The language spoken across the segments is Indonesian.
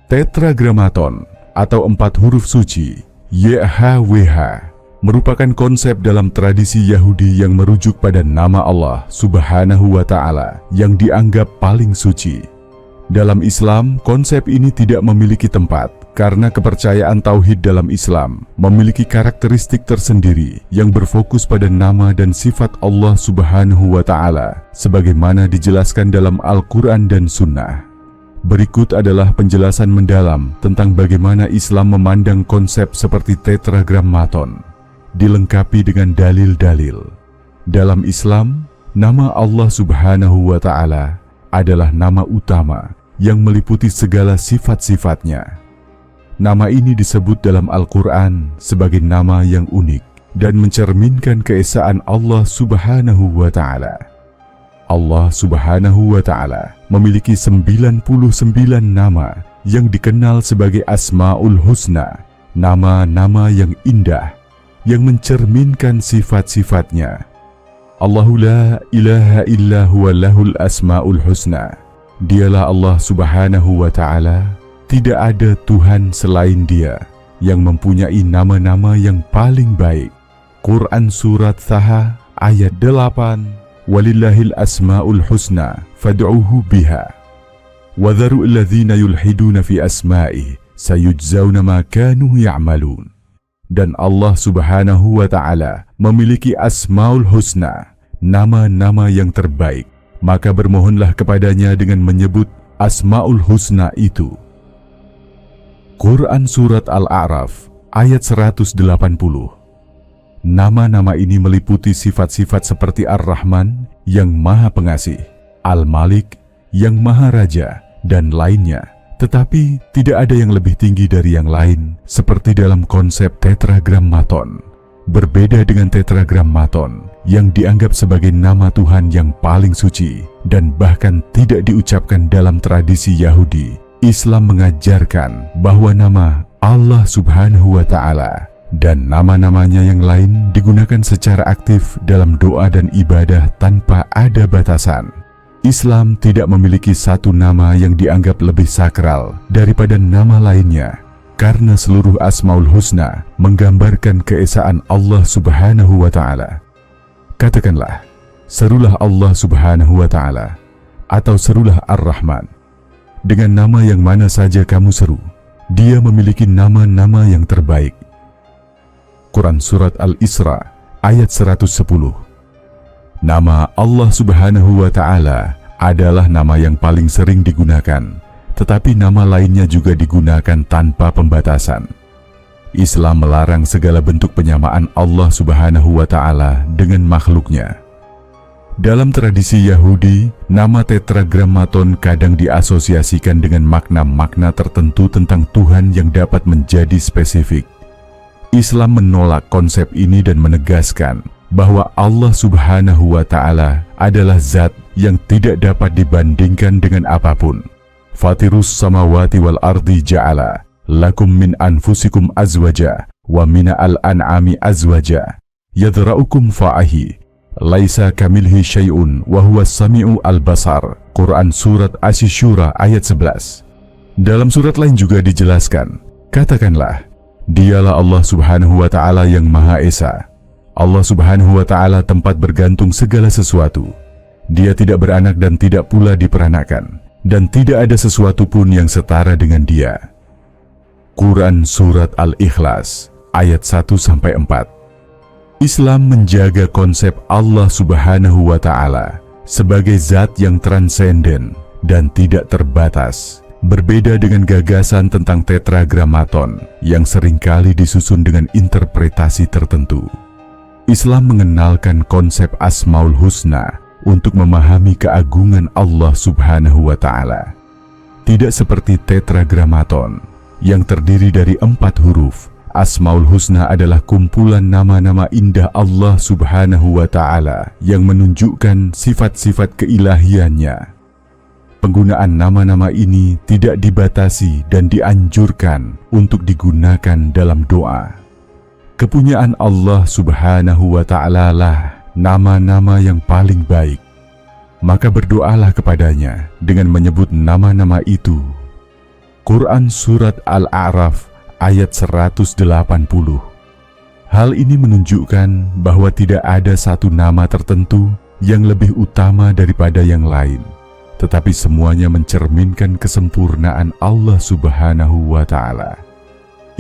Tetragrammaton atau 4 huruf suci YHWH merupakan konsep dalam tradisi Yahudi yang merujuk pada nama Allah Subhanahu wa Ta'ala yang dianggap paling suci. Dalam Islam, konsep ini tidak memiliki tempat karena kepercayaan tauhid dalam Islam memiliki karakteristik tersendiri yang berfokus pada nama dan sifat Allah Subhanahu wa Ta'ala sebagaimana dijelaskan dalam Al-Quran dan Sunnah. Berikut adalah penjelasan mendalam tentang bagaimana Islam memandang konsep seperti tetragrammaton, dilengkapi dengan dalil-dalil. Dalam Islam, nama Allah Subhanahu wa Ta'ala adalah nama utama yang meliputi segala sifat-sifatnya. Nama ini disebut dalam Al-Quran sebagai nama yang unik dan mencerminkan keesaan Allah Subhanahu wa Ta'ala. Allah Subhanahu wa Ta'ala memiliki 99 nama yang dikenal sebagai Asma'ul Husna, nama-nama yang indah yang mencerminkan sifat-sifatnya. Allahu la ilaha illa huwa lahul asma'ul husna. Dialah Allah Subhanahu wa Ta'ala, tidak ada Tuhan selain Dia yang mempunyai nama-nama yang paling baik. Quran Surat Taha ayat 8, Walillahil asma'ul husna fad'uhu biha wadharu alladhina yulhiduna fi asma'i sayujzauna ma kanu ya'malun. Dan Allah Subhanahu wa Ta'ala memiliki Asmaul Husna, nama-nama yang terbaik, maka bermohonlah kepadanya dengan menyebut Asmaul Husna itu. Quran Surat Al-A'raf ayat 180. Nama-nama ini meliputi sifat-sifat seperti Ar-Rahman yang Maha Pengasih, Al-Malik yang Maha Raja, dan lainnya. Tetapi tidak ada yang lebih tinggi dari yang lain, seperti dalam konsep tetragrammaton. Berbeda dengan tetragrammaton yang dianggap sebagai nama Tuhan yang paling suci dan bahkan tidak diucapkan dalam tradisi Yahudi, Islam mengajarkan bahwa nama Allah Subhanahu wa Ta'ala dan nama-namanya yang lain digunakan secara aktif dalam doa dan ibadah tanpa ada batasan. Islam tidak memiliki satu nama yang dianggap lebih sakral daripada nama lainnya, karena seluruh Asmaul Husna menggambarkan keesaan Allah Subhanahu wa Ta'ala. Katakanlah, serulah Allah Subhanahu wa Ta'ala, atau serulah Ar-Rahman. Dengan nama yang mana saja kamu seru, Dia memiliki nama-nama yang terbaik. Quran Surat Al-Isra ayat 110. Nama Allah Subhanahu wa Ta'ala adalah nama yang paling sering digunakan, tetapi nama lainnya juga digunakan tanpa pembatasan. Islam melarang segala bentuk penyamaan Allah Subhanahu wa Ta'ala dengan makhluknya. Dalam tradisi Yahudi, nama tetragrammaton kadang diasosiasikan dengan makna-makna tertentu tentang Tuhan yang dapat menjadi spesifik. Islam menolak konsep ini dan menegaskan bahwa Allah Subhanahu wa Ta'ala adalah zat yang tidak dapat dibandingkan dengan apapun. Fatirus samawati wal ardi ja'ala lakum min anfusikum azwaja wa minal an'ami azwaja yadra'ukum fa'ahi laisa kamilhi syai'un wa huwas sami'u al-basar. Quran Surat Asy-Syura ayat 11. Dalam surat lain juga dijelaskan, katakanlah, Dialah Allah Subhanahu wa Ta'ala yang Maha Esa. Allah Subhanahu wa Ta'ala tempat bergantung segala sesuatu. Dia tidak beranak dan tidak pula diperanakan, dan tidak ada sesuatu pun yang setara dengan Dia. Quran Surat Al-Ikhlas ayat 1-4. Islam menjaga konsep Allah Subhanahu wa Ta'ala sebagai zat yang transenden dan tidak terbatas. Berbeda dengan gagasan tentang tetragrammaton yang seringkali disusun dengan interpretasi tertentu. Islam mengenalkan konsep Asmaul Husna untuk memahami keagungan Allah Subhanahu wa Ta'ala. Tidak seperti tetragrammaton yang terdiri dari 4 huruf, Asmaul Husna adalah kumpulan nama-nama indah Allah Subhanahu wa Ta'ala yang menunjukkan sifat-sifat keilahiannya. Penggunaan nama-nama ini tidak dibatasi dan dianjurkan untuk digunakan dalam doa. Kepunyaan Allah Subhanahu wa Ta'ala lah nama-nama yang paling baik. Maka berdoalah kepadanya dengan menyebut nama-nama itu. Quran Surat Al-A'raf ayat 180. Hal ini menunjukkan bahwa tidak ada satu nama tertentu yang lebih utama daripada yang lain, tetapi semuanya mencerminkan kesempurnaan Allah Subhanahu wa Ta'ala.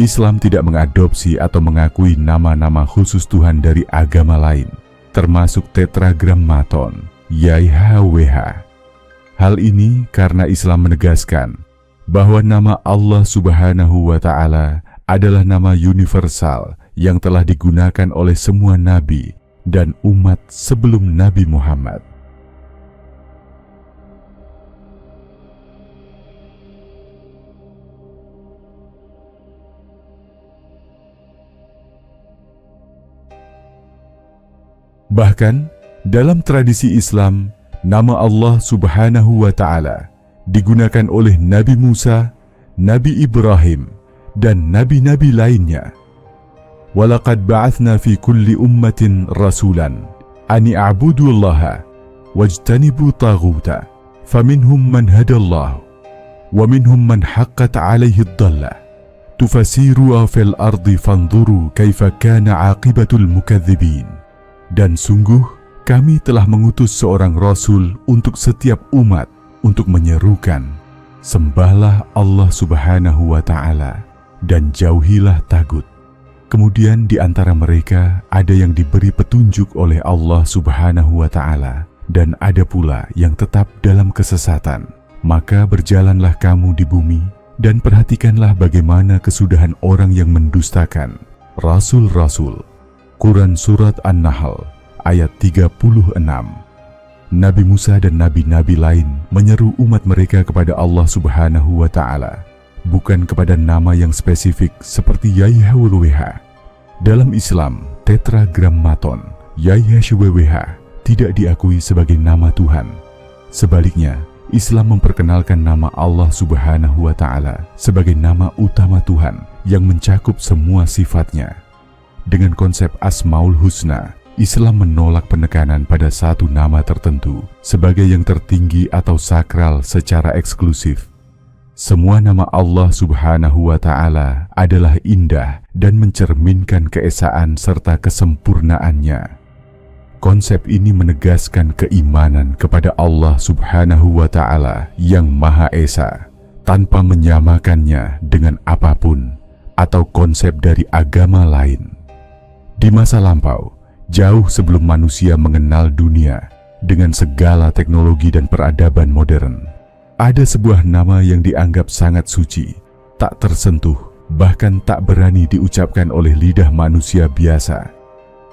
Islam tidak mengadopsi atau mengakui nama-nama khusus Tuhan dari agama lain, termasuk Tetragrammaton, YHWH. Hal ini karena Islam menegaskan bahwa nama Allah Subhanahu wa Ta'ala adalah nama universal yang telah digunakan oleh semua nabi dan umat sebelum Nabi Muhammad. Bahkan dalam tradisi Islam, nama Allah Subhanahu wa Ta'ala digunakan oleh Nabi Musa, Nabi Ibrahim, dan nabi-nabi lainnya. Walaqad ba'athna fi kulli ummatin rasulan an i'budu Allaha wajtanibu taghuta faminhum man hadallahu wa minhum man haqqat 'alaihi ad-dallah tufasiru fil ardi fanzuru kaifa kana 'aqibatul mukadzibin. Dan sungguh kami telah mengutus seorang rasul untuk setiap umat untuk menyerukan, sembahlah Allah Subhanahu wa Ta'ala dan jauhilah tagut. Kemudian di antara mereka ada yang diberi petunjuk oleh Allah Subhanahu wa Ta'ala dan ada pula yang tetap dalam kesesatan. Maka berjalanlah kamu di bumi dan perhatikanlah bagaimana kesudahan orang yang mendustakan rasul-rasul. Quran Surat An-Nahl ayat 36. Nabi Musa dan nabi-nabi lain menyeru umat mereka kepada Allah Subhanahu wa Ta'ala, bukan kepada nama yang spesifik seperti YHWH. Dalam Islam, Tetragrammaton, YHWH tidak diakui sebagai nama Tuhan. Sebaliknya, Islam memperkenalkan nama Allah Subhanahu wa Ta'ala sebagai nama utama Tuhan yang mencakup semua sifatnya. Dengan konsep Asmaul Husna, Islam menolak penekanan pada satu nama tertentu sebagai yang tertinggi atau sakral secara eksklusif. Semua nama Allah Subhanahu wa Ta'ala adalah indah dan mencerminkan keesaan serta kesempurnaannya. Konsep ini menegaskan keimanan kepada Allah Subhanahu wa Ta'ala yang Maha Esa, tanpa menyamakannya dengan apapun atau konsep dari agama lain. Di masa lampau, jauh sebelum manusia mengenal dunia dengan segala teknologi dan peradaban modern, ada sebuah nama yang dianggap sangat suci, tak tersentuh, bahkan tak berani diucapkan oleh lidah manusia biasa.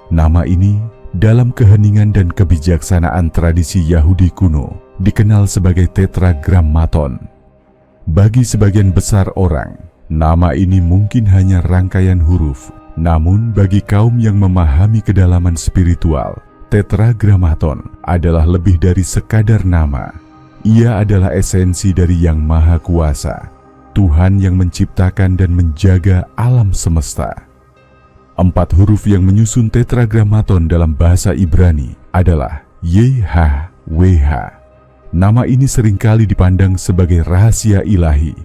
Nama ini dalam keheningan dan kebijaksanaan tradisi Yahudi kuno dikenal sebagai Tetragrammaton. Bagi sebagian besar orang, nama ini mungkin hanya rangkaian huruf. Namun bagi kaum yang memahami kedalaman spiritual, Tetragrammaton adalah lebih dari sekadar nama. Ia adalah esensi dari Yang Maha Kuasa, Tuhan yang menciptakan dan menjaga alam semesta. 4 huruf yang menyusun Tetragrammaton dalam bahasa Ibrani adalah YHWH. Nama ini seringkali dipandang sebagai rahasia ilahi.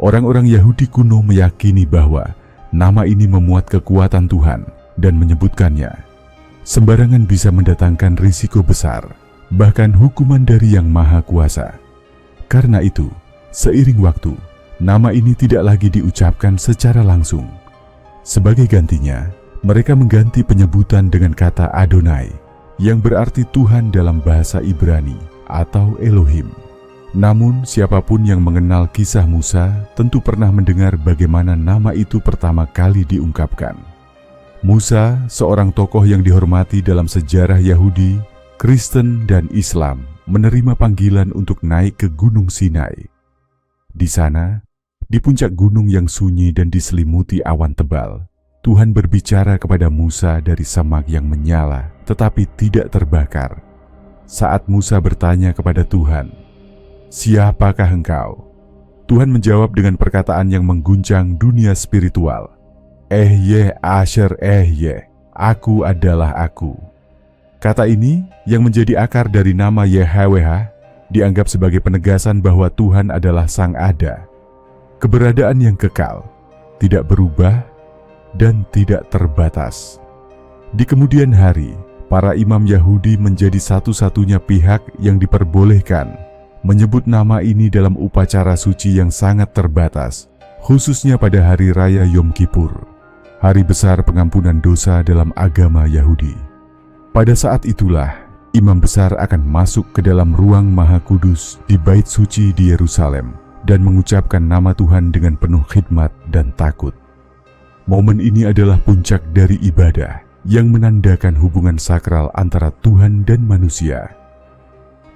Orang-orang Yahudi kuno meyakini bahwa nama ini memuat kekuatan Tuhan dan menyebutkannya sembarangan bisa mendatangkan risiko besar, bahkan hukuman dari Yang Maha Kuasa. Karena itu, seiring waktu, nama ini tidak lagi diucapkan secara langsung. Sebagai gantinya, mereka mengganti penyebutan dengan kata Adonai, yang berarti Tuhan dalam bahasa Ibrani atau Elohim. Namun, siapapun yang mengenal kisah Musa tentu pernah mendengar bagaimana nama itu pertama kali diungkapkan. Musa, seorang tokoh yang dihormati dalam sejarah Yahudi, Kristen, dan Islam, menerima panggilan untuk naik ke Gunung Sinai. Di sana, di puncak gunung yang sunyi dan diselimuti awan tebal, Tuhan berbicara kepada Musa dari semak yang menyala tetapi tidak terbakar. Saat Musa bertanya kepada Tuhan, "Siapakah engkau?" Tuhan menjawab dengan perkataan yang mengguncang dunia spiritual. Asher aku adalah aku. Kata ini yang menjadi akar dari nama YHWH dianggap sebagai penegasan bahwa Tuhan adalah Sang Ada. keberadaan yang kekal, tidak berubah, dan tidak terbatas. Di kemudian hari, para imam Yahudi menjadi satu-satunya pihak yang diperbolehkan menyebut nama ini dalam upacara suci yang sangat terbatas, khususnya pada hari raya Yom Kippur, hari besar pengampunan dosa dalam agama Yahudi. Pada saat itulah, imam besar akan masuk ke dalam ruang Maha Kudus di Bait Suci di Yerusalem dan mengucapkan nama Tuhan dengan penuh khidmat dan takut. Momen ini adalah puncak dari ibadah yang menandakan hubungan sakral antara Tuhan dan manusia.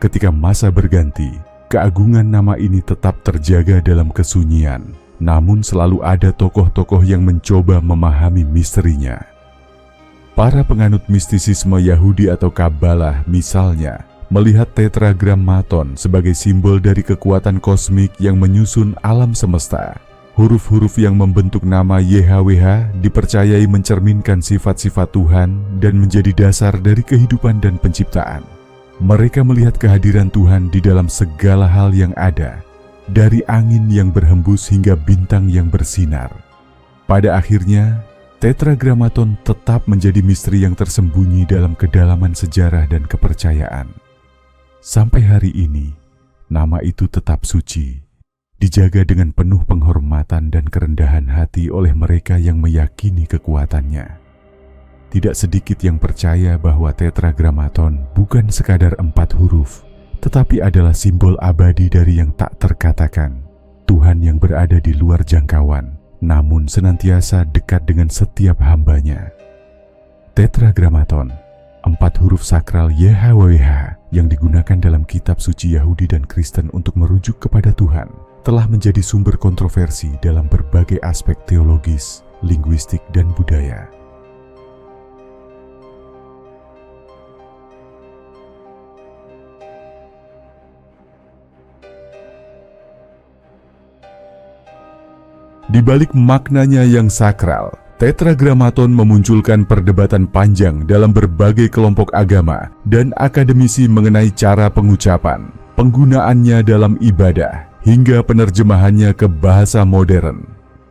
Ketika masa berganti, keagungan nama ini tetap terjaga dalam kesunyian, namun selalu ada tokoh-tokoh yang mencoba memahami misterinya. Para penganut mistisisme Yahudi atau Kabbalah misalnya, melihat tetragrammaton sebagai simbol dari kekuatan kosmik yang menyusun alam semesta. Huruf-huruf yang membentuk nama YHWH dipercayai mencerminkan sifat-sifat Tuhan dan menjadi dasar dari kehidupan dan penciptaan. Mereka melihat kehadiran Tuhan di dalam segala hal yang ada, dari angin yang berhembus hingga bintang yang bersinar. Pada akhirnya, tetragrammaton tetap menjadi misteri yang tersembunyi dalam kedalaman sejarah dan kepercayaan. Sampai hari ini, nama itu tetap suci, dijaga dengan penuh penghormatan dan kerendahan hati oleh mereka yang meyakini kekuatannya. Tidak sedikit yang percaya bahwa tetragrammaton bukan sekadar 4 huruf, tetapi adalah simbol abadi dari yang tak terkatakan, Tuhan yang berada di luar jangkauan, namun senantiasa dekat dengan setiap hambanya. Tetragrammaton, 4 huruf sakral YHWH yang digunakan dalam kitab suci Yahudi dan Kristen untuk merujuk kepada Tuhan, telah menjadi sumber kontroversi dalam berbagai aspek teologis, linguistik, dan budaya. Di balik maknanya yang sakral, tetragrammaton memunculkan perdebatan panjang dalam berbagai kelompok agama dan akademisi mengenai cara pengucapan, penggunaannya dalam ibadah, hingga penerjemahannya ke bahasa modern.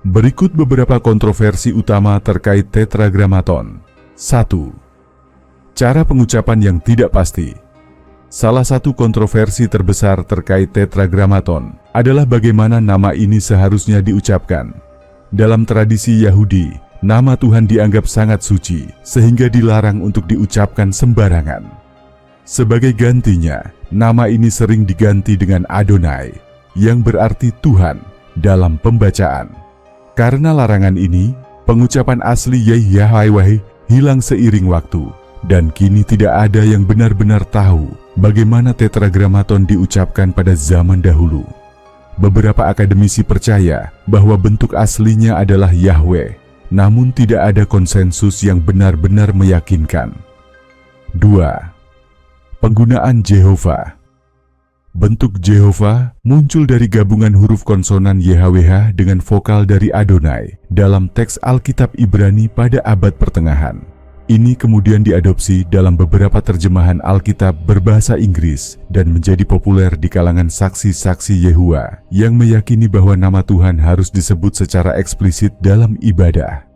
Berikut beberapa kontroversi utama terkait tetragrammaton. 1. Cara pengucapan yang tidak pasti. Salah satu kontroversi terbesar terkait tetragrammaton adalah bagaimana nama ini seharusnya diucapkan. Dalam tradisi Yahudi, nama Tuhan dianggap sangat suci, sehingga dilarang untuk diucapkan sembarangan. Sebagai gantinya, nama ini sering diganti dengan Adonai, yang berarti Tuhan dalam pembacaan. Karena larangan ini, pengucapan asli YHWH hilang seiring waktu, dan kini tidak ada yang benar-benar tahu bagaimana tetragrammaton diucapkan pada zaman dahulu. Beberapa akademisi percaya bahwa bentuk aslinya adalah Yahweh, namun tidak ada konsensus yang benar-benar meyakinkan. 2. Penggunaan Jehovah. Bentuk Jehovah muncul dari gabungan huruf konsonan YHWH dengan vokal dari Adonai dalam teks Alkitab Ibrani pada abad pertengahan. Ini kemudian diadopsi dalam beberapa terjemahan Alkitab berbahasa Inggris dan menjadi populer di kalangan saksi-saksi Yehuwa yang meyakini bahwa nama Tuhan harus disebut secara eksplisit dalam ibadah.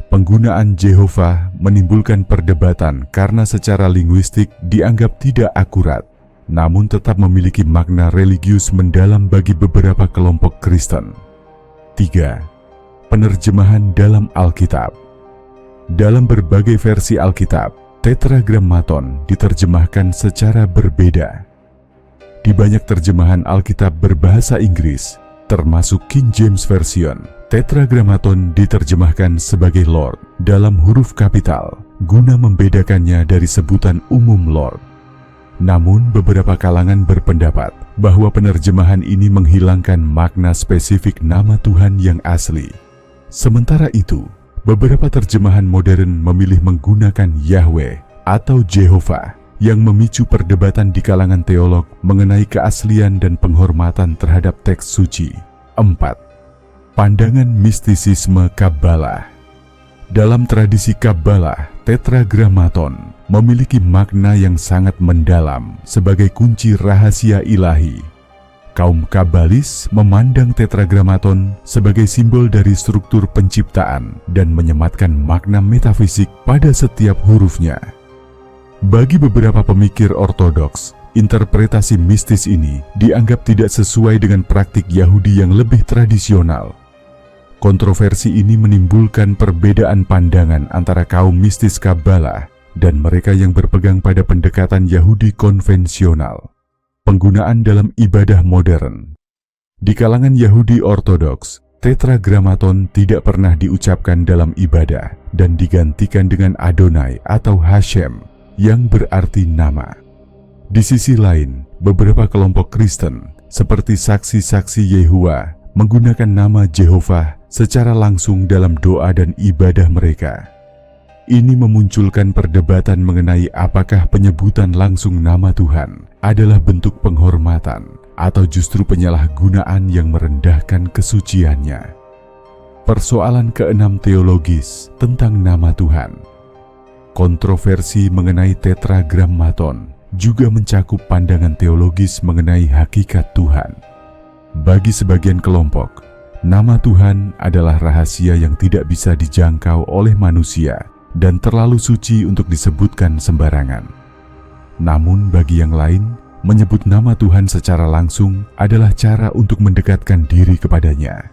Penggunaan Jehovah menimbulkan perdebatan karena secara linguistik dianggap tidak akurat, namun tetap memiliki makna religius mendalam bagi beberapa kelompok Kristen. 3. Penerjemahan dalam Alkitab. Dalam berbagai versi Alkitab, tetragrammaton diterjemahkan secara berbeda. Di banyak terjemahan Alkitab berbahasa Inggris, termasuk King James Version, tetragrammaton diterjemahkan sebagai Lord dalam huruf kapital, guna membedakannya dari sebutan umum Lord. Namun beberapa kalangan berpendapat bahwa penerjemahan ini menghilangkan makna spesifik nama Tuhan yang asli. Sementara itu, beberapa terjemahan modern memilih menggunakan Yahweh atau Jehovah yang memicu perdebatan di kalangan teolog mengenai keaslian dan penghormatan terhadap teks suci. 4. Pandangan mistisisme Kabbalah. Dalam tradisi Kabbalah, tetragrammaton memiliki makna yang sangat mendalam sebagai kunci rahasia ilahi. Kaum Kabalis memandang tetragramaton sebagai simbol dari struktur penciptaan dan menyematkan makna metafisik pada setiap hurufnya. Bagi beberapa pemikir ortodoks, interpretasi mistis ini dianggap tidak sesuai dengan praktik Yahudi yang lebih tradisional. Kontroversi ini menimbulkan perbedaan pandangan antara kaum mistis Kabbalah dan mereka yang berpegang pada pendekatan Yahudi konvensional. Penggunaan dalam ibadah modern. Di kalangan Yahudi Ortodoks, tetragramaton tidak pernah diucapkan dalam ibadah dan digantikan dengan Adonai atau Hashem yang berarti nama. Di sisi lain, beberapa kelompok Kristen seperti saksi-saksi Yehuwa menggunakan nama Jehovah secara langsung dalam doa dan ibadah mereka. Ini memunculkan perdebatan mengenai apakah penyebutan langsung nama Tuhan adalah bentuk penghormatan atau justru penyalahgunaan yang merendahkan kesuciannya. Persoalan keenam teologis tentang nama Tuhan. Kontroversi mengenai tetragramaton juga mencakup pandangan teologis mengenai hakikat Tuhan. Bagi sebagian kelompok, nama Tuhan adalah rahasia yang tidak bisa dijangkau oleh manusia dan terlalu suci untuk disebutkan sembarangan. Namun bagi yang lain, menyebut nama Tuhan secara langsung adalah cara untuk mendekatkan diri kepadanya.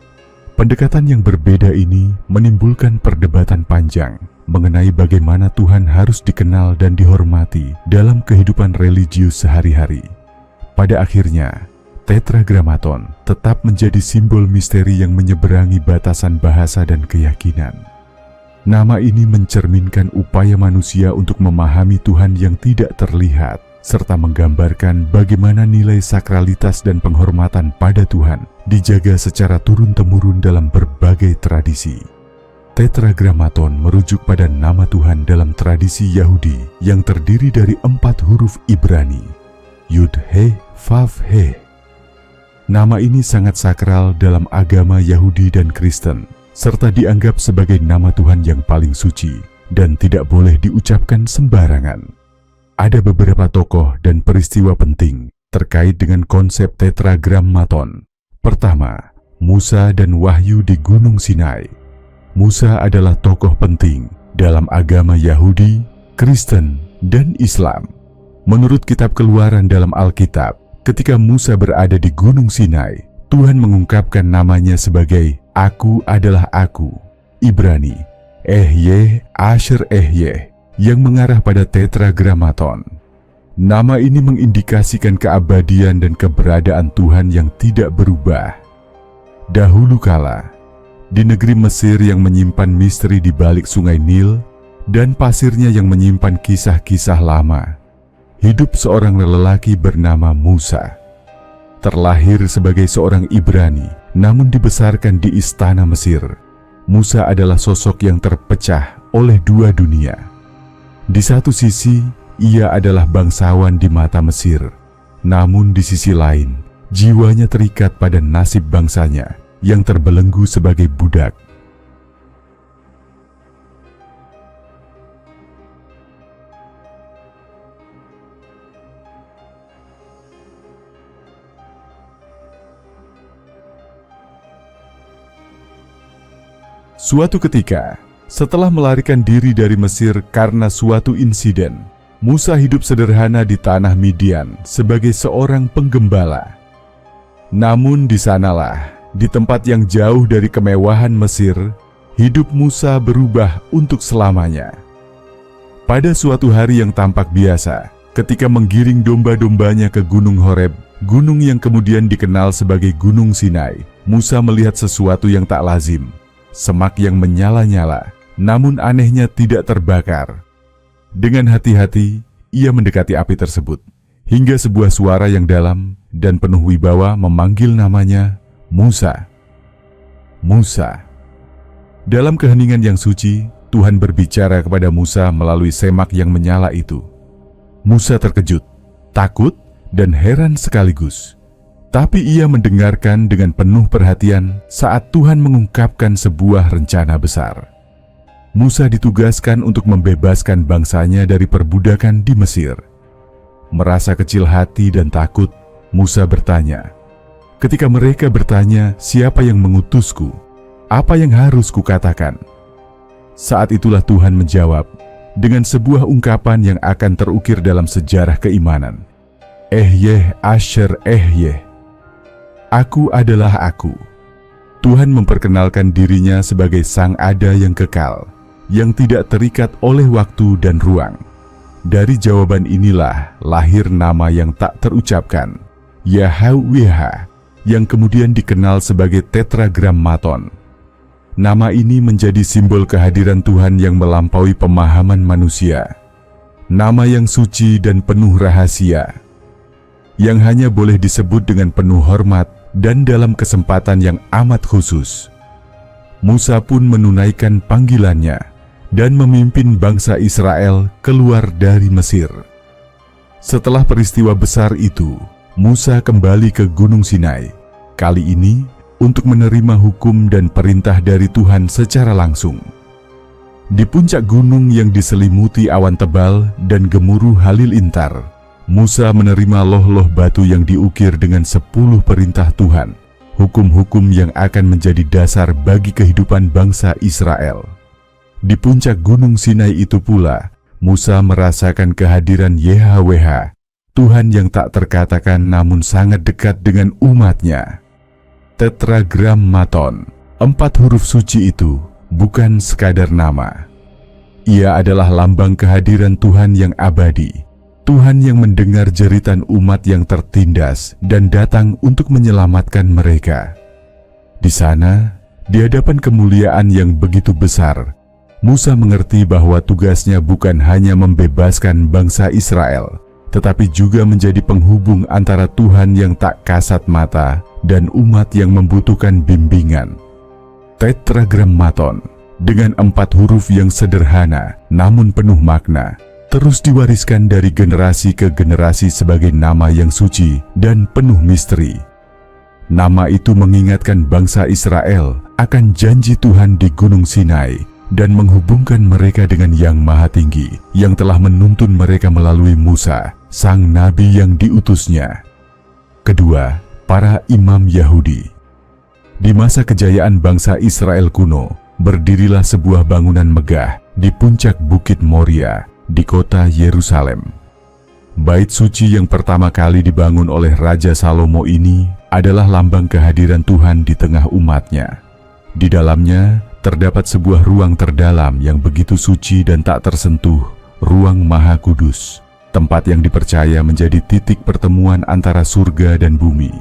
Pendekatan yang berbeda ini menimbulkan perdebatan panjang mengenai bagaimana Tuhan harus dikenal dan dihormati dalam kehidupan religius sehari-hari. Pada akhirnya, tetragramaton tetap menjadi simbol misteri yang menyeberangi batasan bahasa dan keyakinan. Nama ini mencerminkan upaya manusia untuk memahami Tuhan yang tidak terlihat, serta menggambarkan bagaimana nilai sakralitas dan penghormatan pada Tuhan dijaga secara turun-temurun dalam berbagai tradisi. Tetragramaton merujuk pada nama Tuhan dalam tradisi Yahudi yang terdiri dari 4 huruf Ibrani, Yud He Vav He. Nama ini sangat sakral dalam agama Yahudi dan Kristen, serta dianggap sebagai nama Tuhan yang paling suci dan tidak boleh diucapkan sembarangan. Ada beberapa tokoh dan peristiwa penting terkait dengan konsep tetragramaton. Pertama, Musa dan Wahyu di Gunung Sinai. Musa adalah tokoh penting dalam agama Yahudi, Kristen, dan Islam. Menurut kitab Keluaran dalam Alkitab, ketika Musa berada di Gunung Sinai, Tuhan mengungkapkan namanya sebagai Aku adalah Aku, Ibrani, Ehyeh Asher Ehyeh, yang mengarah pada tetragramaton. Nama ini mengindikasikan keabadian dan keberadaan Tuhan yang tidak berubah. Dahulu kala, di negeri Mesir yang menyimpan misteri di balik sungai Nil dan pasirnya yang menyimpan kisah-kisah lama, hidup seorang lelaki bernama Musa. Terlahir sebagai seorang Ibrani, namun dibesarkan di istana Mesir. Musa adalah sosok yang terpecah oleh dua dunia. Di satu sisi, ia adalah bangsawan di mata Mesir. Namun di sisi lain, jiwanya terikat pada nasib bangsanya yang terbelenggu sebagai budak. Suatu ketika, setelah melarikan diri dari Mesir karena suatu insiden, Musa hidup sederhana di tanah Midian sebagai seorang penggembala. Namun di sanalah, di tempat yang jauh dari kemewahan Mesir, hidup Musa berubah untuk selamanya. Pada suatu hari yang tampak biasa, ketika menggiring domba-dombanya ke Gunung Horeb, gunung yang kemudian dikenal sebagai Gunung Sinai, Musa melihat sesuatu yang tak lazim. Semak yang menyala-nyala, namun anehnya tidak terbakar. Dengan hati-hati, ia mendekati api tersebut, hingga sebuah suara yang dalam dan penuh wibawa memanggil namanya Musa. Musa. Dalam keheningan yang suci, Tuhan berbicara kepada Musa melalui semak yang menyala itu. Musa terkejut, takut, dan heran sekaligus. Tapi ia mendengarkan dengan penuh perhatian saat Tuhan mengungkapkan sebuah rencana besar. Musa ditugaskan untuk membebaskan bangsanya dari perbudakan di Mesir. Merasa kecil hati dan takut, Musa bertanya, Ketika mereka bertanya, "Siapa yang mengutusku? Apa yang harus kukatakan?" Saat itulah Tuhan menjawab dengan sebuah ungkapan yang akan terukir dalam sejarah keimanan. Ehyeh Asher Ehyeh. Aku adalah aku. Tuhan memperkenalkan dirinya sebagai Sang Ada yang kekal, yang tidak terikat oleh waktu dan ruang. Dari jawaban inilah lahir nama yang tak terucapkan, Yahweh, yang kemudian dikenal sebagai Tetragrammaton. Nama ini menjadi simbol kehadiran Tuhan yang melampaui pemahaman manusia. Nama yang suci dan penuh rahasia, yang hanya boleh disebut dengan penuh hormat dan dalam kesempatan yang amat khusus. Musa pun menunaikan panggilannya dan memimpin bangsa Israel keluar dari Mesir. Setelah peristiwa besar itu, Musa kembali ke Gunung Sinai, kali ini untuk menerima hukum dan perintah dari Tuhan secara langsung. Di puncak gunung yang diselimuti awan tebal dan gemuruh halilintar, Musa menerima loh-loh batu yang diukir dengan 10 perintah Tuhan, hukum-hukum yang akan menjadi dasar bagi kehidupan bangsa Israel. Di puncak Gunung Sinai itu pula, Musa merasakan kehadiran Yahweh, Tuhan yang tak terkatakan namun sangat dekat dengan umatnya. Tetragrammaton, 4 huruf suci itu bukan sekadar nama. Ia adalah lambang kehadiran Tuhan yang abadi, Tuhan yang mendengar jeritan umat yang tertindas dan datang untuk menyelamatkan mereka. Di sana, di hadapan kemuliaan yang begitu besar, Musa mengerti bahwa tugasnya bukan hanya membebaskan bangsa Israel, tetapi juga menjadi penghubung antara Tuhan yang tak kasat mata dan umat yang membutuhkan bimbingan. Tetragrammaton, dengan 4 huruf yang sederhana namun penuh makna, terus diwariskan dari generasi ke generasi sebagai nama yang suci dan penuh misteri. Nama itu mengingatkan bangsa Israel akan janji Tuhan di Gunung Sinai dan menghubungkan mereka dengan Yang Maha Tinggi yang telah menuntun mereka melalui Musa, sang nabi yang diutusnya. Kedua, para imam Yahudi. Di masa kejayaan bangsa Israel kuno, berdirilah sebuah bangunan megah di puncak Bukit Moria di kota Yerusalem. Bait suci yang pertama kali dibangun oleh Raja Salomo ini adalah lambang kehadiran Tuhan di tengah umatnya. Di dalamnya terdapat sebuah ruang terdalam yang begitu suci dan tak tersentuh, ruang Maha Kudus, tempat yang dipercaya menjadi titik pertemuan antara surga dan bumi.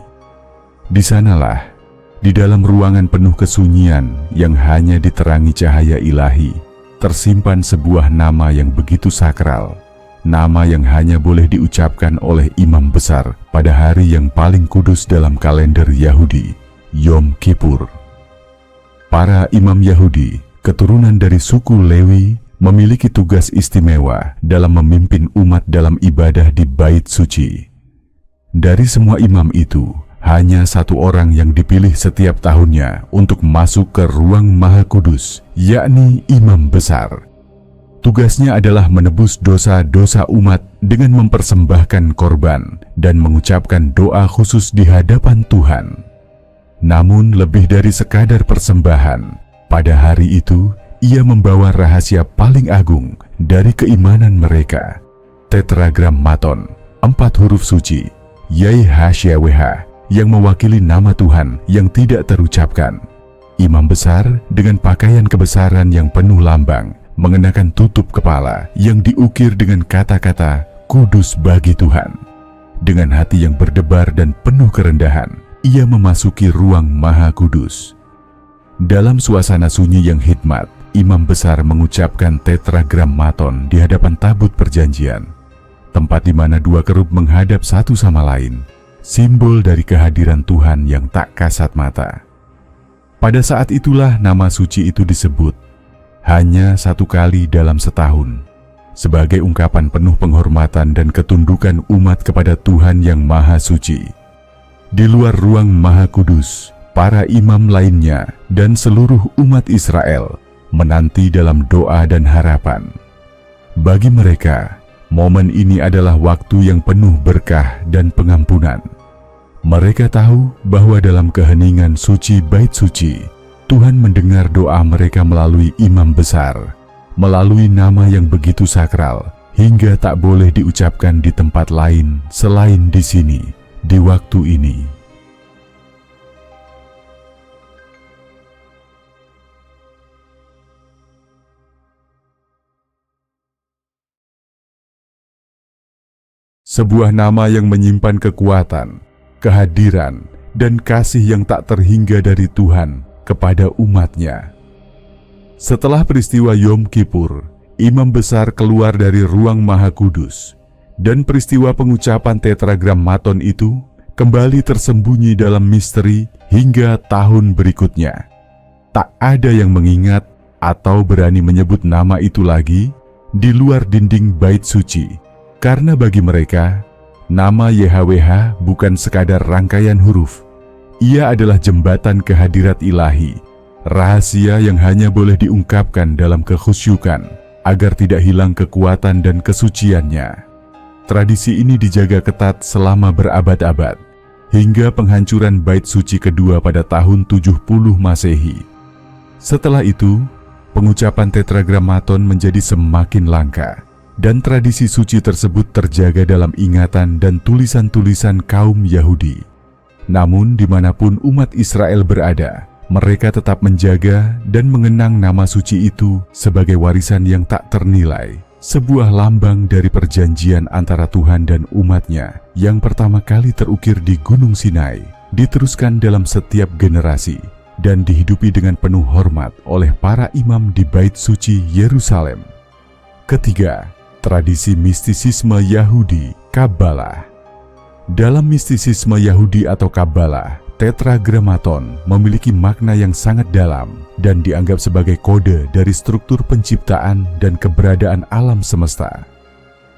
Di sanalah, di dalam ruangan penuh kesunyian yang hanya diterangi cahaya ilahi, tersimpan sebuah nama yang begitu sakral, nama yang hanya boleh diucapkan oleh imam besar pada hari yang paling kudus dalam kalender Yahudi, Yom Kippur. Para imam Yahudi, keturunan dari suku Lewi, memiliki tugas istimewa dalam memimpin umat dalam ibadah di Bait Suci. Dari semua imam itu, hanya 1 orang yang dipilih setiap tahunnya untuk masuk ke ruang Maha Kudus, yakni imam besar. Tugasnya adalah menebus dosa-dosa umat dengan mempersembahkan korban dan mengucapkan doa khusus di hadapan Tuhan. Namun lebih dari sekadar persembahan, pada hari itu ia membawa rahasia paling agung dari keimanan mereka. Tetragrammaton, 4 huruf suci, Yahweh, yang mewakili nama Tuhan yang tidak terucapkan. Imam besar dengan pakaian kebesaran yang penuh lambang, mengenakan tutup kepala yang diukir dengan kata-kata kudus bagi Tuhan. Dengan hati yang berdebar dan penuh kerendahan, ia memasuki ruang Maha Kudus. Dalam suasana sunyi yang hikmat, imam besar mengucapkan tetragrammaton di hadapan tabut perjanjian, tempat di mana 2 kerub menghadap satu sama lain, simbol dari kehadiran Tuhan yang tak kasat mata. Pada saat itulah nama suci itu disebut hanya 1 kali dalam setahun, sebagai ungkapan penuh penghormatan dan ketundukan umat kepada Tuhan yang Maha Suci. Di luar ruang Maha Kudus, para imam lainnya dan seluruh umat Israel menanti dalam doa dan harapan. Bagi mereka, momen ini adalah waktu yang penuh berkah dan pengampunan. Mereka tahu bahwa dalam keheningan suci bait suci, Tuhan mendengar doa mereka melalui imam besar, melalui nama yang begitu sakral, hingga tak boleh diucapkan di tempat lain selain di sini, di waktu ini. Sebuah nama yang menyimpan kekuatan, kehadiran, dan kasih yang tak terhingga dari Tuhan kepada umatnya. Setelah peristiwa Yom Kippur, imam besar keluar dari ruang Maha Kudus, dan peristiwa pengucapan tetragrammaton itu kembali tersembunyi dalam misteri hingga tahun berikutnya. Tak ada yang mengingat atau berani menyebut nama itu lagi di luar dinding bait suci. Karena bagi mereka, nama YHWH bukan sekadar rangkaian huruf. Ia adalah jembatan kehadirat ilahi, rahasia yang hanya boleh diungkapkan dalam kekhusyukan, agar tidak hilang kekuatan dan kesuciannya. Tradisi ini dijaga ketat selama berabad-abad, hingga penghancuran bait suci kedua pada tahun 70 Masehi. Setelah itu, pengucapan tetragrammaton menjadi semakin langka, dan tradisi suci tersebut terjaga dalam ingatan dan tulisan-tulisan kaum Yahudi. Namun dimanapun umat Israel berada, mereka tetap menjaga dan mengenang nama suci itu sebagai warisan yang tak ternilai, sebuah lambang dari perjanjian antara Tuhan dan umatnya yang pertama kali terukir di Gunung Sinai, diteruskan dalam setiap generasi, dan dihidupi dengan penuh hormat oleh para imam di Bait Suci Yerusalem. Ketiga, tradisi mistisisme Yahudi, Kabbalah. Dalam mistisisme Yahudi atau Kabbalah, tetragrammaton memiliki makna yang sangat dalam dan dianggap sebagai kode dari struktur penciptaan dan keberadaan alam semesta.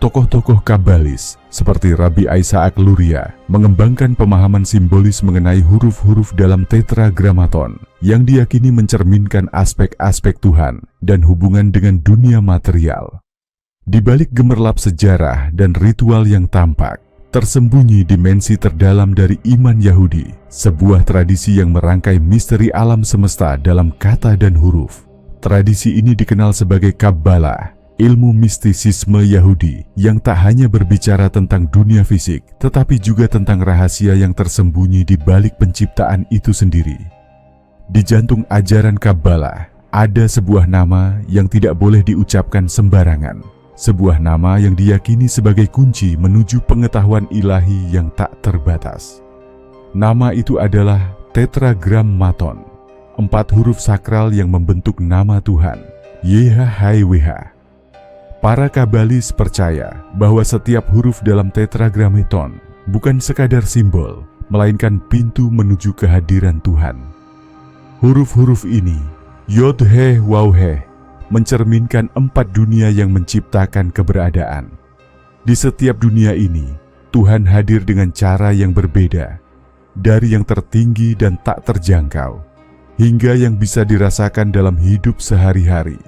Tokoh-tokoh Kabbalis seperti Rabbi Isaac Luria mengembangkan pemahaman simbolis mengenai huruf-huruf dalam tetragrammaton yang diyakini mencerminkan aspek-aspek Tuhan dan hubungan dengan dunia material. Di balik gemerlap sejarah dan ritual yang tampak, tersembunyi dimensi terdalam dari iman Yahudi, sebuah tradisi yang merangkai misteri alam semesta dalam kata dan huruf. Tradisi ini dikenal sebagai Kabbalah, ilmu mistisisme Yahudi yang tak hanya berbicara tentang dunia fisik, tetapi juga tentang rahasia yang tersembunyi di balik penciptaan itu sendiri. Di jantung ajaran Kabbalah, ada sebuah nama yang tidak boleh diucapkan sembarangan. Sebuah nama yang diyakini sebagai kunci menuju pengetahuan ilahi yang tak terbatas. Nama itu adalah tetragrammaton, 4 huruf sakral yang membentuk nama Tuhan, YHWH. Para Kabalis percaya bahwa setiap huruf dalam tetragrammaton bukan sekadar simbol, melainkan pintu menuju kehadiran Tuhan. Huruf-huruf ini, Yod He Waw He, mencerminkan 4 dunia yang menciptakan keberadaan. Di setiap dunia ini, Tuhan hadir dengan cara yang berbeda, dari yang tertinggi dan tak terjangkau, hingga yang bisa dirasakan dalam hidup sehari-hari.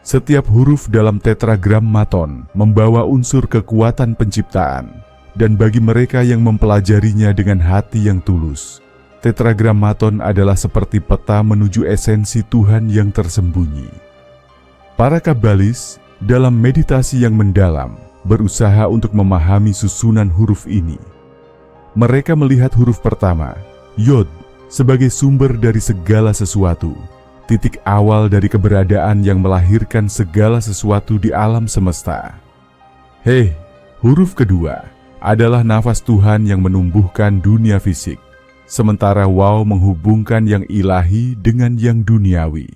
Setiap huruf dalam tetragrammaton membawa unsur kekuatan penciptaan, dan bagi mereka yang mempelajarinya dengan hati yang tulus, tetragrammaton adalah seperti peta menuju esensi Tuhan yang tersembunyi. Para Kabalis dalam meditasi yang mendalam berusaha untuk memahami susunan huruf ini. Mereka melihat huruf pertama, Yod, sebagai sumber dari segala sesuatu, titik awal dari keberadaan yang melahirkan segala sesuatu di alam semesta. He, huruf kedua adalah nafas Tuhan yang menumbuhkan dunia fisik, sementara Waw menghubungkan yang ilahi dengan yang duniawi.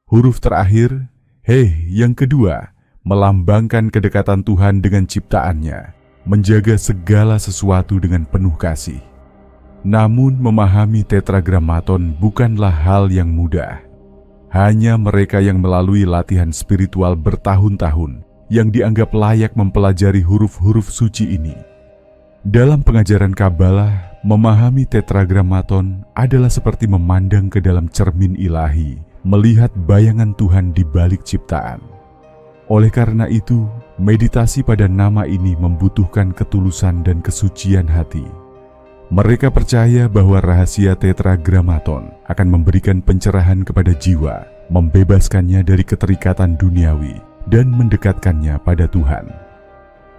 Huruf terakhir, He yang kedua, melambangkan kedekatan Tuhan dengan ciptaannya, menjaga segala sesuatu dengan penuh kasih. Namun memahami tetragrammaton bukanlah hal yang mudah. Hanya mereka yang melalui latihan spiritual bertahun-tahun yang dianggap layak mempelajari huruf-huruf suci ini. Dalam pengajaran Kabbalah, memahami tetragrammaton adalah seperti memandang ke dalam cermin ilahi, melihat bayangan Tuhan di balik ciptaan. Oleh karena itu, meditasi pada nama ini membutuhkan ketulusan dan kesucian hati. Mereka percaya bahwa rahasia Tetragrammaton akan memberikan pencerahan kepada jiwa, membebaskannya dari keterikatan duniawi, dan mendekatkannya pada Tuhan.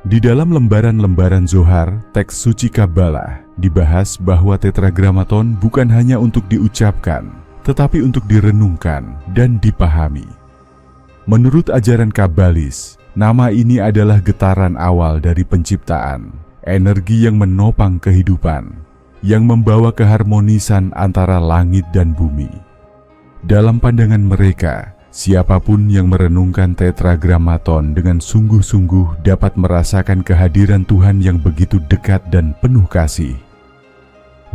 Di dalam lembaran-lembaran Zohar, teks suci Kabbalah, dibahas bahwa Tetragrammaton bukan hanya untuk diucapkan, tetapi untuk direnungkan dan dipahami. Menurut ajaran Kabbalis, nama ini adalah getaran awal dari penciptaan, energi yang menopang kehidupan, yang membawa keharmonisan antara langit dan bumi. Dalam pandangan mereka, siapapun yang merenungkan Tetragrammaton dengan sungguh-sungguh dapat merasakan kehadiran Tuhan yang begitu dekat dan penuh kasih.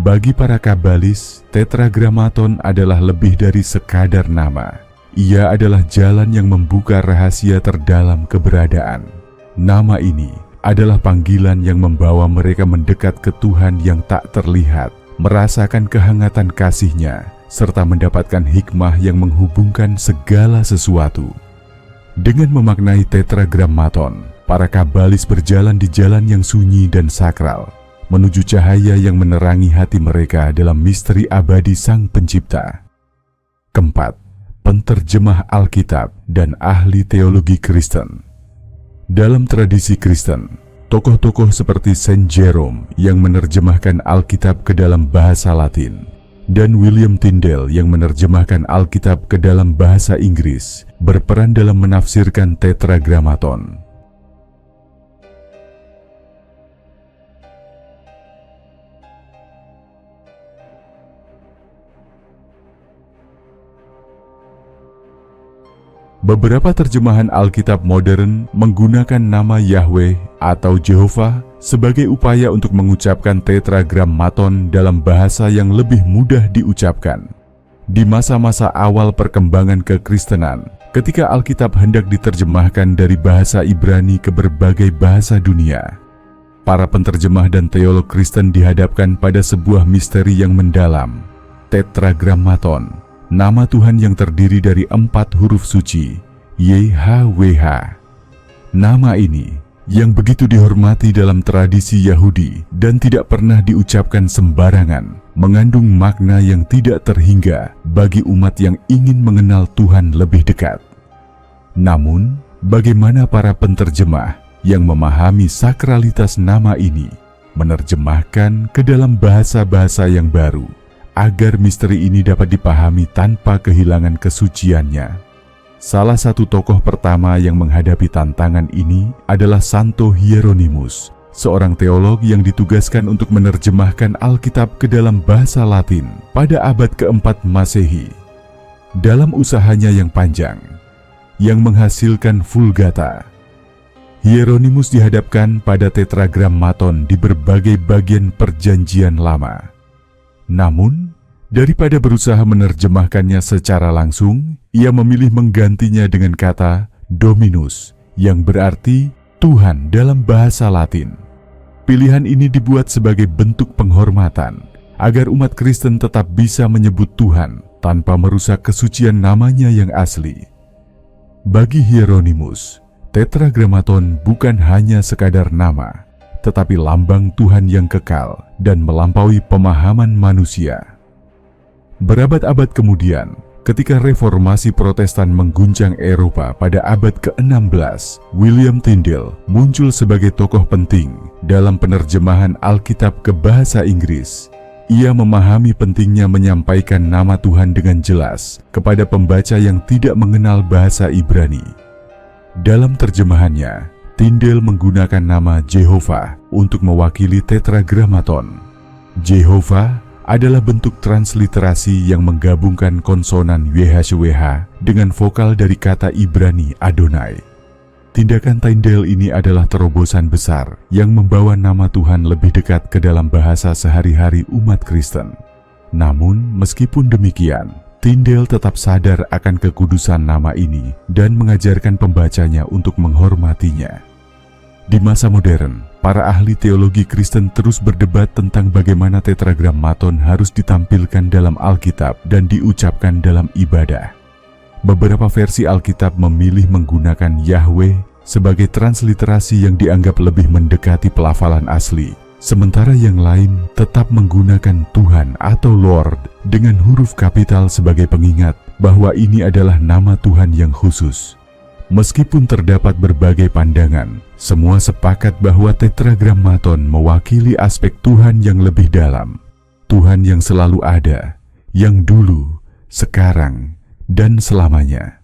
Bagi para Kabbalis, Tetragrammaton adalah lebih dari sekadar nama. Ia adalah jalan yang membuka rahasia terdalam keberadaan. Nama ini adalah panggilan yang membawa mereka mendekat ke Tuhan yang tak terlihat, merasakan kehangatan kasih-Nya, serta mendapatkan hikmah yang menghubungkan segala sesuatu. Dengan memaknai Tetragrammaton, para Kabbalis berjalan di jalan yang sunyi dan sakral, menuju cahaya yang menerangi hati mereka dalam misteri abadi Sang Pencipta. Keempat, penterjemah Alkitab dan ahli teologi Kristen. Dalam tradisi Kristen, tokoh-tokoh seperti Saint Jerome yang menerjemahkan Alkitab ke dalam bahasa Latin, dan William Tyndale yang menerjemahkan Alkitab ke dalam bahasa Inggris berperan dalam menafsirkan Tetragrammaton. Beberapa terjemahan Alkitab modern menggunakan nama Yahweh atau Jehovah sebagai upaya untuk mengucapkan Tetragrammaton dalam bahasa yang lebih mudah diucapkan. Di masa-masa awal perkembangan kekristenan, ketika Alkitab hendak diterjemahkan dari bahasa Ibrani ke berbagai bahasa dunia, para penterjemah dan teolog Kristen dihadapkan pada sebuah misteri yang mendalam, Tetragrammaton. Nama Tuhan yang terdiri dari 4 huruf suci, YHWH. Nama ini, yang begitu dihormati dalam tradisi Yahudi dan tidak pernah diucapkan sembarangan, mengandung makna yang tidak terhingga bagi umat yang ingin mengenal Tuhan lebih dekat. Namun, bagaimana para penterjemah yang memahami sakralitas nama ini, menerjemahkan ke dalam bahasa-bahasa yang baru, agar misteri ini dapat dipahami tanpa kehilangan kesuciannya? Salah satu tokoh pertama yang menghadapi tantangan ini adalah Santo Hieronymus, seorang teolog yang ditugaskan untuk menerjemahkan Alkitab ke dalam bahasa Latin pada abad ke-4 Masehi. Dalam usahanya yang panjang, yang menghasilkan Vulgata, Hieronymus dihadapkan pada Tetragrammaton di berbagai bagian Perjanjian Lama. Namun, daripada berusaha menerjemahkannya secara langsung, ia memilih menggantinya dengan kata Dominus, yang berarti Tuhan dalam bahasa Latin. Pilihan ini dibuat sebagai bentuk penghormatan, agar umat Kristen tetap bisa menyebut Tuhan tanpa merusak kesucian namanya yang asli. Bagi Hieronymus, Tetragrammaton bukan hanya sekadar nama, tetapi lambang Tuhan yang kekal dan melampaui pemahaman manusia. Berabad-abad kemudian, ketika reformasi Protestan mengguncang Eropa pada abad ke-16, William Tyndale muncul sebagai tokoh penting dalam penerjemahan Alkitab ke bahasa Inggris. Ia memahami pentingnya menyampaikan nama Tuhan dengan jelas kepada pembaca yang tidak mengenal bahasa Ibrani. Dalam terjemahannya, Tyndale menggunakan nama Jehovah untuk mewakili Tetragrammaton. Jehovah adalah bentuk transliterasi yang menggabungkan konsonan YHWH dengan vokal dari kata Ibrani Adonai. Tindakan Tyndale ini adalah terobosan besar yang membawa nama Tuhan lebih dekat ke dalam bahasa sehari-hari umat Kristen. Namun, meskipun demikian, Tyndale tetap sadar akan kekudusan nama ini dan mengajarkan pembacanya untuk menghormatinya. Di masa modern, para ahli teologi Kristen terus berdebat tentang bagaimana Tetragrammaton harus ditampilkan dalam Alkitab dan diucapkan dalam ibadah. Beberapa versi Alkitab memilih menggunakan Yahweh sebagai transliterasi yang dianggap lebih mendekati pelafalan asli, sementara yang lain tetap menggunakan Tuhan atau Lord dengan huruf kapital sebagai pengingat bahwa ini adalah nama Tuhan yang khusus. Meskipun terdapat berbagai pandangan, semua sepakat bahwa tetragrammaton mewakili aspek Tuhan yang lebih dalam, Tuhan yang selalu ada, yang dulu, sekarang, dan selamanya.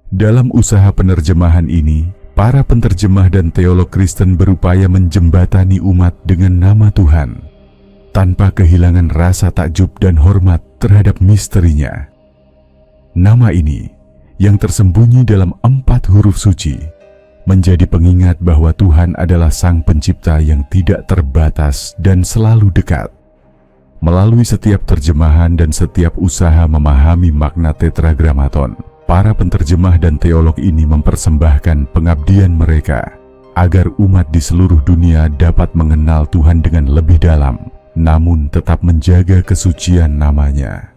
Dalam usaha penerjemahan ini, para penterjemah dan teolog Kristen berupaya menjembatani umat dengan nama Tuhan, tanpa kehilangan rasa takjub dan hormat terhadap misterinya. Nama ini, yang tersembunyi dalam 4 huruf suci, menjadi pengingat bahwa Tuhan adalah Sang Pencipta yang tidak terbatas dan selalu dekat. Melalui setiap terjemahan dan setiap usaha memahami makna tetragrammaton, para penterjemah dan teolog ini mempersembahkan pengabdian mereka agar umat di seluruh dunia dapat mengenal Tuhan dengan lebih dalam, namun tetap menjaga kesucian namanya.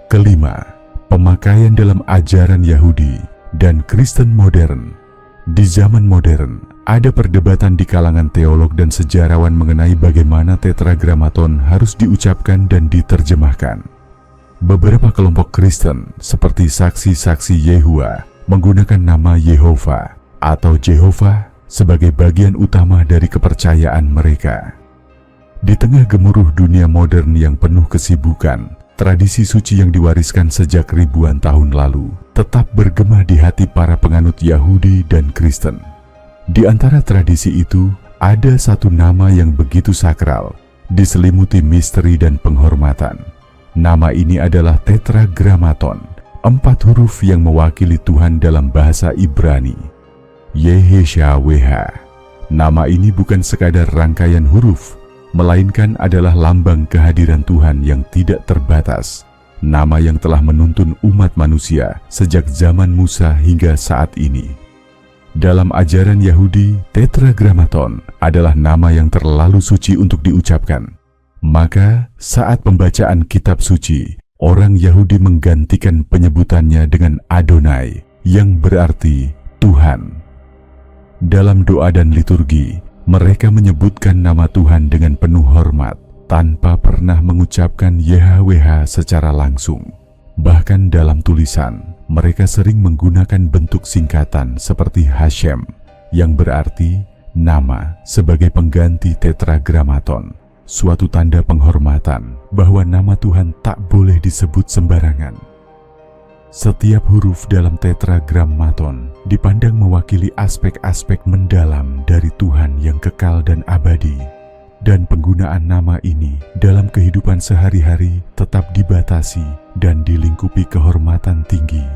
Kelima, pemakaian dalam ajaran Yahudi dan Kristen modern. Di zaman modern, ada perdebatan di kalangan teolog dan sejarawan mengenai bagaimana tetragrammaton harus diucapkan dan diterjemahkan. Beberapa kelompok Kristen, seperti saksi-saksi Yehua, menggunakan nama Yehova atau Jehovah sebagai bagian utama dari kepercayaan mereka. Di tengah gemuruh dunia modern yang penuh kesibukan, tradisi suci yang diwariskan sejak ribuan tahun lalu tetap bergema di hati para penganut Yahudi dan Kristen. Di antara tradisi itu, ada satu nama yang begitu sakral, diselimuti misteri dan penghormatan. Nama ini adalah tetragrammaton, 4 huruf yang mewakili Tuhan dalam bahasa Ibrani. YHWH. Nama ini bukan sekadar rangkaian huruf, melainkan adalah lambang kehadiran Tuhan yang tidak terbatas. Nama yang telah menuntun umat manusia sejak zaman Musa hingga saat ini. Dalam ajaran Yahudi, tetragrammaton adalah nama yang terlalu suci untuk diucapkan. Maka, saat pembacaan kitab suci, orang Yahudi menggantikan penyebutannya dengan Adonai, yang berarti Tuhan. Dalam doa dan liturgi, mereka menyebutkan nama Tuhan dengan penuh hormat, tanpa pernah mengucapkan YHWH secara langsung. Bahkan dalam tulisan, mereka sering menggunakan bentuk singkatan seperti Hashem, yang berarti nama sebagai pengganti tetragrammaton, suatu tanda penghormatan bahwa nama Tuhan tak boleh disebut sembarangan. Setiap huruf dalam tetragrammaton dipandang mewakili aspek-aspek mendalam dari Tuhan yang kekal dan abadi. Dan penggunaan nama ini dalam kehidupan sehari-hari tetap dibatasi dan dilingkupi kehormatan tinggi.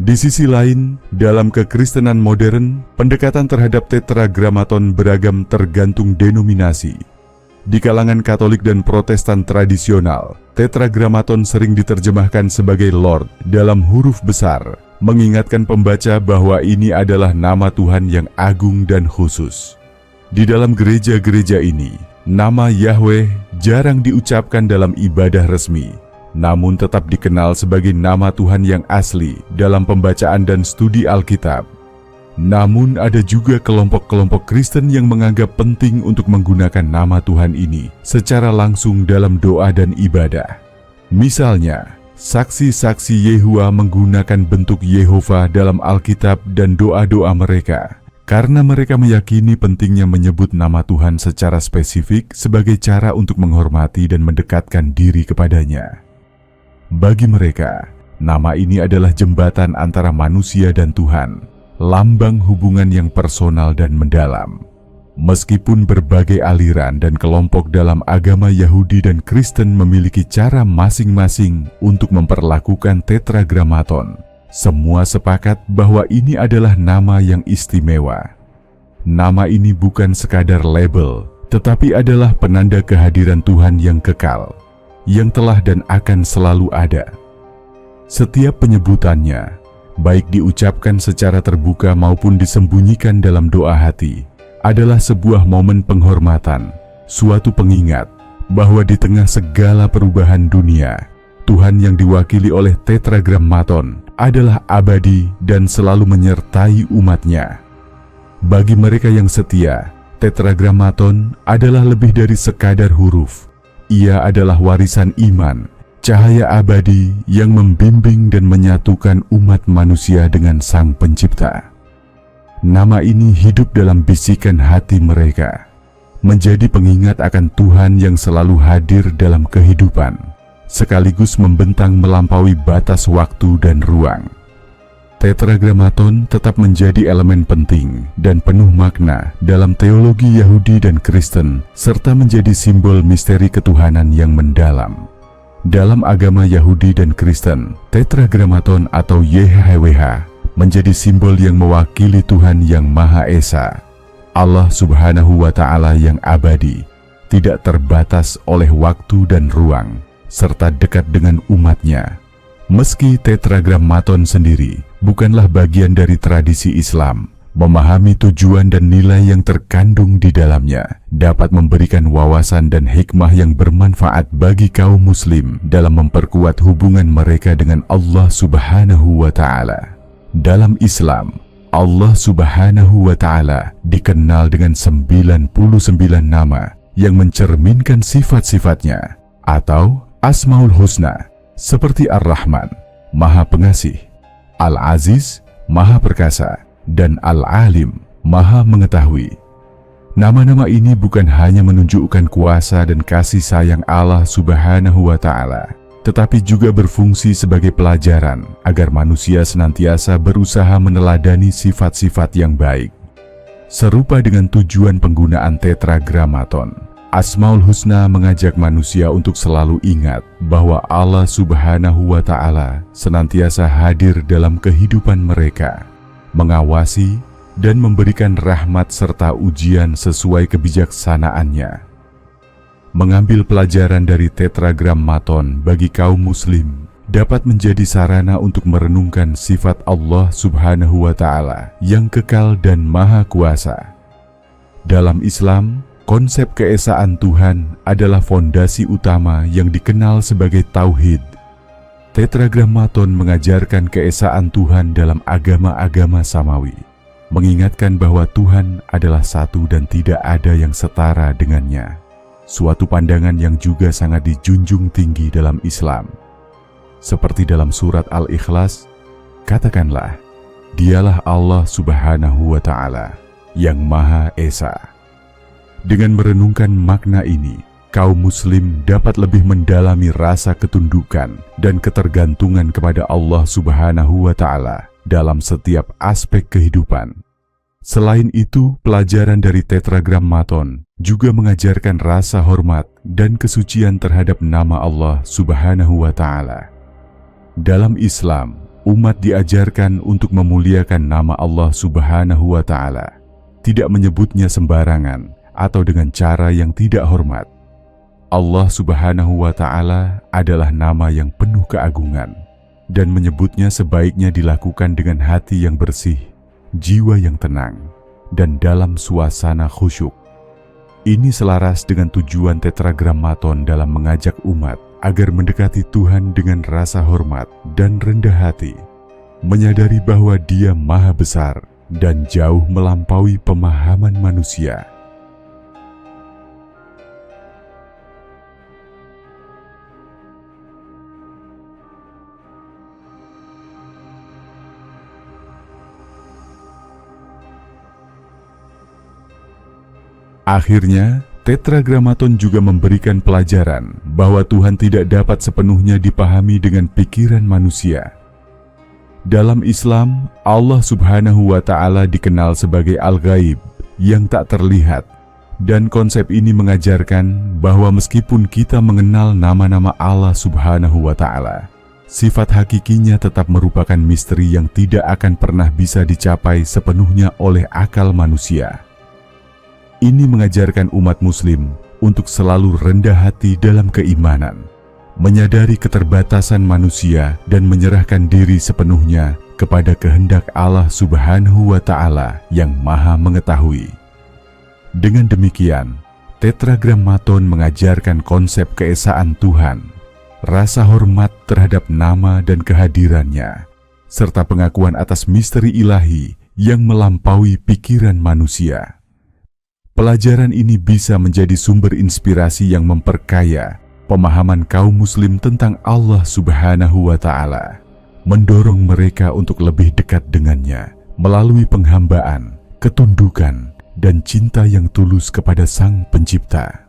Di sisi lain, dalam kekristenan modern, pendekatan terhadap tetragrammaton beragam tergantung denominasi. Di kalangan Katolik dan Protestan tradisional, tetragrammaton sering diterjemahkan sebagai Lord dalam huruf besar, mengingatkan pembaca bahwa ini adalah nama Tuhan yang agung dan khusus. Di dalam gereja-gereja ini, nama Yahweh jarang diucapkan dalam ibadah resmi, namun tetap dikenal sebagai nama Tuhan yang asli dalam pembacaan dan studi Alkitab. Namun ada juga kelompok-kelompok Kristen yang menganggap penting untuk menggunakan nama Tuhan ini secara langsung dalam doa dan ibadah. Misalnya, saksi-saksi Yehua menggunakan bentuk Yehova dalam Alkitab dan doa-doa mereka, karena mereka meyakini pentingnya menyebut nama Tuhan secara spesifik sebagai cara untuk menghormati dan mendekatkan diri kepadanya. Bagi mereka, nama ini adalah jembatan antara manusia dan Tuhan, lambang hubungan yang personal dan mendalam. Meskipun berbagai aliran dan kelompok dalam agama Yahudi dan Kristen memiliki cara masing-masing untuk memperlakukan tetragrammaton, semua sepakat bahwa ini adalah nama yang istimewa. Nama ini bukan sekadar label, tetapi adalah penanda kehadiran Tuhan yang kekal, yang telah dan akan selalu ada. Setiap penyebutannya baik diucapkan secara terbuka maupun disembunyikan dalam doa hati, adalah sebuah momen penghormatan, suatu pengingat bahwa di tengah segala perubahan dunia, Tuhan yang diwakili oleh Tetragrammaton adalah abadi dan selalu menyertai umatnya. Bagi mereka yang setia, Tetragrammaton adalah lebih dari sekadar huruf. Ia adalah warisan iman, cahaya abadi yang membimbing dan menyatukan umat manusia dengan Sang Pencipta. Nama ini hidup dalam bisikan hati mereka, menjadi pengingat akan Tuhan yang selalu hadir dalam kehidupan, sekaligus membentang melampaui batas waktu dan ruang. Tetragrammaton tetap menjadi elemen penting dan penuh makna dalam teologi Yahudi dan Kristen, serta menjadi simbol misteri ketuhanan yang mendalam. Dalam agama Yahudi dan Kristen, Tetragrammaton atau YHWH menjadi simbol yang mewakili Tuhan yang Maha Esa, Allah Subhanahu wa Ta'ala yang abadi, tidak terbatas oleh waktu dan ruang, serta dekat dengan umatnya. Meski Tetragrammaton sendiri bukanlah bagian dari tradisi Islam, memahami tujuan dan nilai yang terkandung di dalamnya dapat memberikan wawasan dan hikmah yang bermanfaat bagi kaum muslim dalam memperkuat hubungan mereka dengan Allah Subhanahu wa Ta'ala. Dalam Islam, Allah Subhanahu wa Ta'ala dikenal dengan 99 nama yang mencerminkan sifat-sifatnya atau Asmaul Husna, seperti Ar-Rahman, Maha Pengasih, Al-Aziz, Maha Perkasa, dan Al-Alim, Maha Mengetahui. Nama-nama ini bukan hanya menunjukkan kuasa dan kasih sayang Allah Subhanahu wa Ta'ala, tetapi juga berfungsi sebagai pelajaran agar manusia senantiasa berusaha meneladani sifat-sifat yang baik. Serupa dengan tujuan penggunaan Tetragrammaton, Asmaul Husna mengajak manusia untuk selalu ingat bahwa Allah Subhanahu wa Ta'ala senantiasa hadir dalam kehidupan mereka, mengawasi dan memberikan rahmat serta ujian sesuai kebijaksanaannya. Mengambil pelajaran dari Tetragrammaton bagi kaum muslim dapat menjadi sarana untuk merenungkan sifat Allah Subhanahu wa Ta'ala yang kekal dan maha kuasa. Dalam Islam, konsep keesaan Tuhan adalah fondasi utama yang dikenal sebagai Tauhid. Tetragrammaton mengajarkan keesaan Tuhan dalam agama-agama samawi, mengingatkan bahwa Tuhan adalah satu dan tidak ada yang setara dengannya. Suatu pandangan yang juga sangat dijunjung tinggi dalam Islam. Seperti dalam surat Al-Ikhlas, katakanlah, Dialah Allah Subhanahu wa Ta'ala yang Maha Esa. Dengan merenungkan makna ini, kaum muslim dapat lebih mendalami rasa ketundukan dan ketergantungan kepada Allah Subhanahu wa Ta'ala dalam setiap aspek kehidupan. Selain itu, pelajaran dari Tetragrammaton juga mengajarkan rasa hormat dan kesucian terhadap nama Allah Subhanahu wa Ta'ala. Dalam Islam, umat diajarkan untuk memuliakan nama Allah Subhanahu wa Ta'ala, tidak menyebutnya sembarangan atau dengan cara yang tidak hormat. Allah Subhanahu wa Ta'ala adalah nama yang penuh keagungan, dan menyebutnya sebaiknya dilakukan dengan hati yang bersih, jiwa yang tenang, dan dalam suasana khusyuk. Ini selaras dengan tujuan Tetragrammaton dalam mengajak umat agar mendekati Tuhan dengan rasa hormat dan rendah hati, menyadari bahwa Dia Maha Besar dan jauh melampaui pemahaman manusia. Akhirnya, Tetragrammaton juga memberikan pelajaran bahwa Tuhan tidak dapat sepenuhnya dipahami dengan pikiran manusia. Dalam Islam, Allah Subhanahu wa Ta'ala dikenal sebagai Al-Ghaib yang tak terlihat, dan konsep ini mengajarkan bahwa meskipun kita mengenal nama-nama Allah Subhanahu wa Ta'ala, sifat hakikinya tetap merupakan misteri yang tidak akan pernah bisa dicapai sepenuhnya oleh akal manusia. Ini mengajarkan umat muslim untuk selalu rendah hati dalam keimanan, menyadari keterbatasan manusia dan menyerahkan diri sepenuhnya kepada kehendak Allah Subhanahu wa Ta'ala yang Maha Mengetahui. Dengan demikian, Tetragrammaton mengajarkan konsep keesaan Tuhan, rasa hormat terhadap nama dan kehadirannya, serta pengakuan atas misteri ilahi yang melampaui pikiran manusia. Pelajaran ini bisa menjadi sumber inspirasi yang memperkaya pemahaman kaum muslim tentang Allah Subhanahu wa Ta'ala, mendorong mereka untuk lebih dekat dengannya melalui penghambaan, ketundukan, dan cinta yang tulus kepada Sang Pencipta.